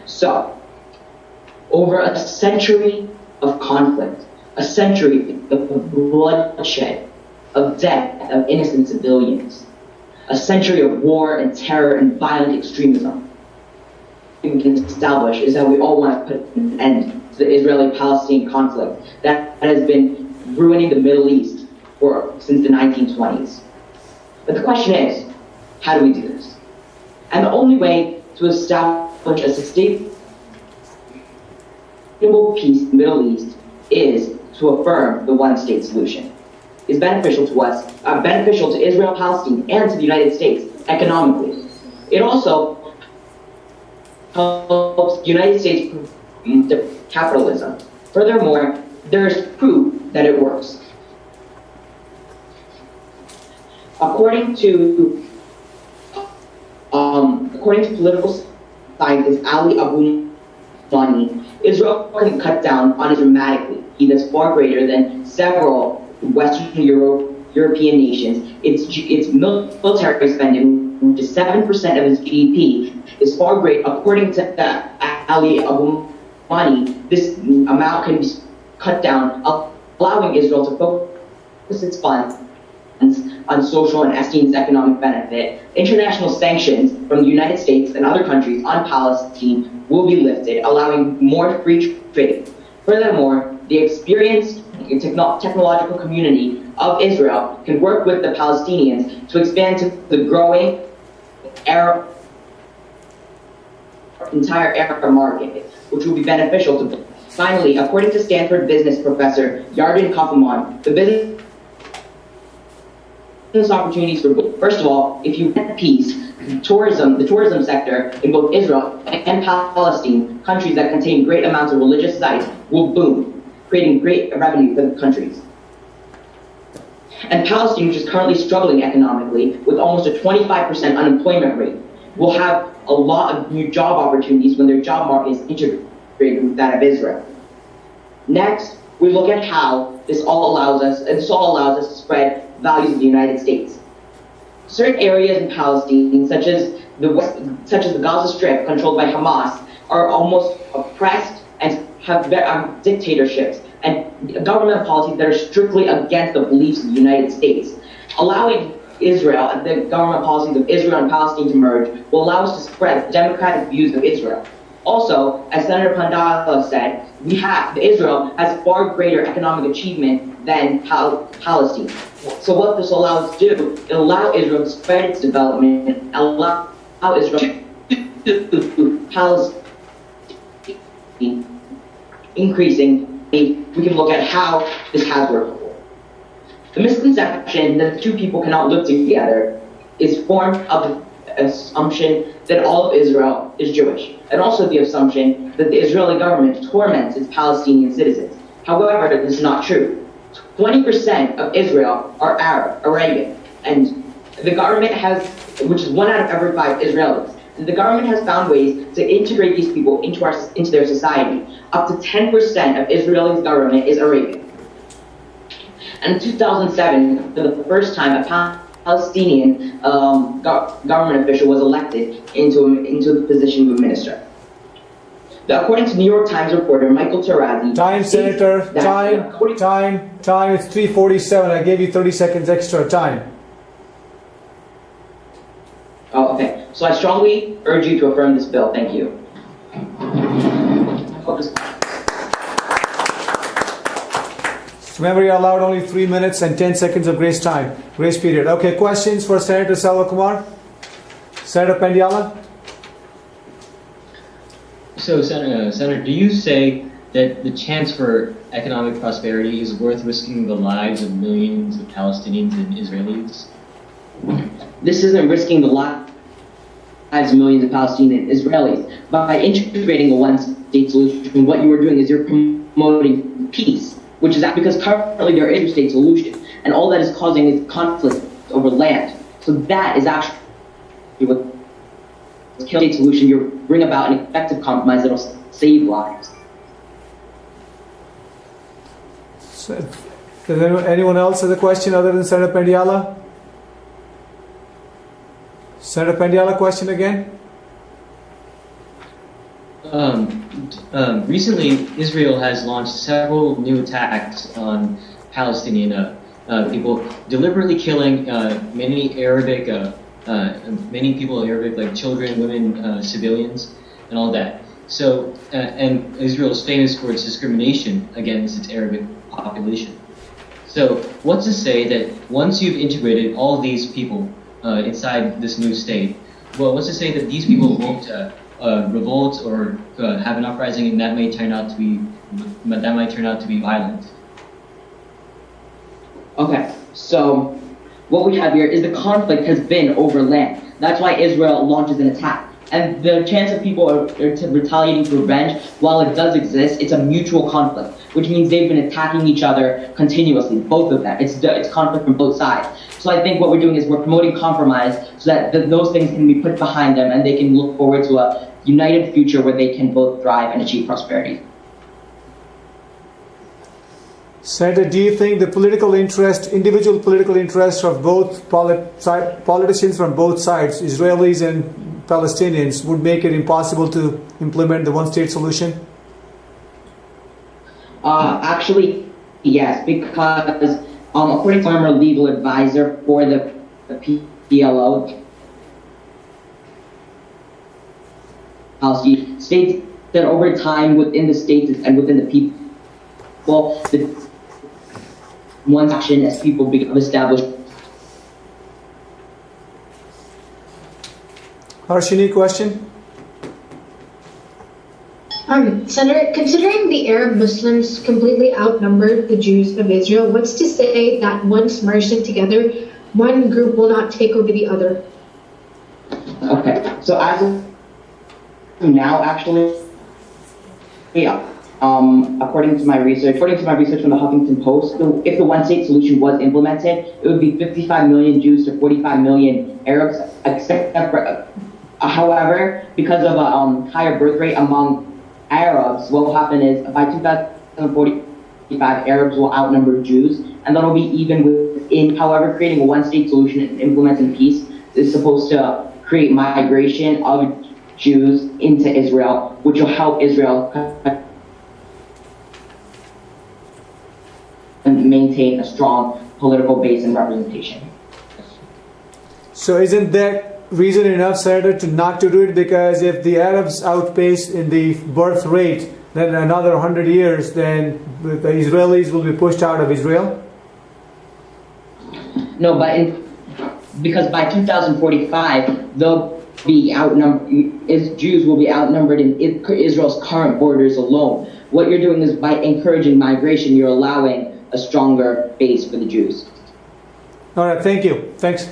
So, over a century of conflict, a century of bloodshed, of death of innocent civilians, a century of war and terror and violent extremism, what we can establish is that we all want to put an end to the Israeli-Palestinian conflict that has been ruining the Middle East since the 1920s. But the question is, how do we do this? And the only way to establish a sustainable peace in the Middle East is to affirm the one-state solution. It's beneficial to us, beneficial to Israel, Palestine, and to the United States economically. It also helps the United States capitalism. Furthermore, there is proof that it works. According to political scientist Ali Abu Mani, Israel can cut down on it dramatically. That's far greater than several Western European nations. Its military spending, which is 7% of its GDP, is far greater. According to Ali Abu Mani, this amount can be cut down, allowing Israel to focus its funds on social and esteemed economic benefit. International sanctions from the United States and other countries on Palestine will be lifted, allowing more free trade. Furthermore, the experienced technological community of Israel can work with the Palestinians to expand to the growing entire Arab market, which will be beneficial to them. Finally, according to Stanford business professor Yarden Kaufman, the business opportunities for both. First of all, if you get peace, the tourism sector in both Israel and Palestine, countries that contain great amounts of religious sites, will boom, creating great revenue for the countries. And Palestine, which is currently struggling economically with almost a 25% unemployment rate, will have a lot of new job opportunities when their job market is integrated with that of Israel. Next, we look at how this all allows us to spread values of the United States. Certain areas in Palestine, such as the Gaza Strip, controlled by Hamas, are almost oppressed and have dictatorships and government policies that are strictly against the beliefs of the United States. Allowing Israel and the government policies of Israel and Palestine to merge will allow us to spread the democratic views of Israel. Also, as Senator Pandala said, Israel has far greater economic achievement than Palestine. So what this allows us to do, it allows Israel to spread its development and allow Israel to Palestine increasing. We can look at how this has worked before. The misconception that the two people cannot live together is formed of the assumption that all of Israel is Jewish, and also the assumption that the Israeli government torments its Palestinian citizens. However, this is not true. 20% of Israel are Arabic, and the government which is 1 out of every 5 Israelis, and the government has found ways to integrate these people into their society. Up to 10% of Israel's government is Arabic. And in 2007, for the first time, a Palestinian government official was elected into the position of a minister. According to New York Times reporter Michael Tarazi... Time, Senator. Time. It's 3:47. I gave you 30 seconds extra time. Oh, okay. So I strongly urge you to affirm this bill. Thank you. Remember, you're allowed only 3 minutes and 10 seconds of grace period. Okay, questions for Senator Selvakumar? Senator Pendiala? So, Senator, do you say that the chance for economic prosperity is worth risking the lives of millions of Palestinians and Israelis? This isn't risking the lives of millions of Palestinians and Israelis. By integrating a one-state solution, what you are doing is you're promoting peace, which is that because currently there is a state solution, and all that is causing is conflict over land. So that is actually what the state solution. You bring about an effective compromise that will save lives. So, does anyone else have a question other than Senator Pendiala? Senator Pendiala, question again? Recently, Israel has launched several new attacks on Palestinian people, deliberately killing many people in Arabic, like children, women, civilians, and all that. So, and Israel is famous for its discrimination against its Arabic population. So, what's to say that once you've integrated all these people inside this new state, well, what's to say that these people won't revolt or have an uprising, and that might turn out to be violent? Okay, so what we have here is the conflict has been over land. That's why Israel launches an attack. And the chance of people are retaliating for revenge, while it does exist, it's a mutual conflict, which means they've been attacking each other continuously, both of them. It's conflict from both sides. So I think what we're doing is we're promoting compromise so that those things can be put behind them and they can look forward to a united future where they can both thrive and achieve prosperity. Senator, do you think the individual political interests of both politicians from both sides, Israelis and Palestinians, would make it impossible to implement the one-state solution? Actually, yes, because according to a former legal advisor for the PLO, policy states that over time within the states and within the people, the one action as people become established. Harshini, question? Senator, considering the Arab Muslims completely outnumbered the Jews of Israel, what's to say that once merged together, one group will not take over the other? Okay, so as of now, actually, according to my research from the Huffington Post, if the one-state solution was implemented, it would be 55 million Jews to 45 million Arabs. However, because of a higher birth rate among Arabs, what will happen is by 2045, Arabs will outnumber Jews, and that'll be even within. However, creating a one-state solution and implementing peace is supposed to create migration of Jews into Israel, which will help Israel and maintain a strong political base and representation. So isn't that reason enough, Senator, not to do it? Because if the Arabs outpace in the birth rate, then another 100 years, then the Israelis will be pushed out of Israel? No, because by 2045, they'll be outnumbered. Jews will be outnumbered in Israel's current borders alone. What you're doing is by encouraging migration, you're allowing a stronger base for the Jews. All right, thank you. Thanks.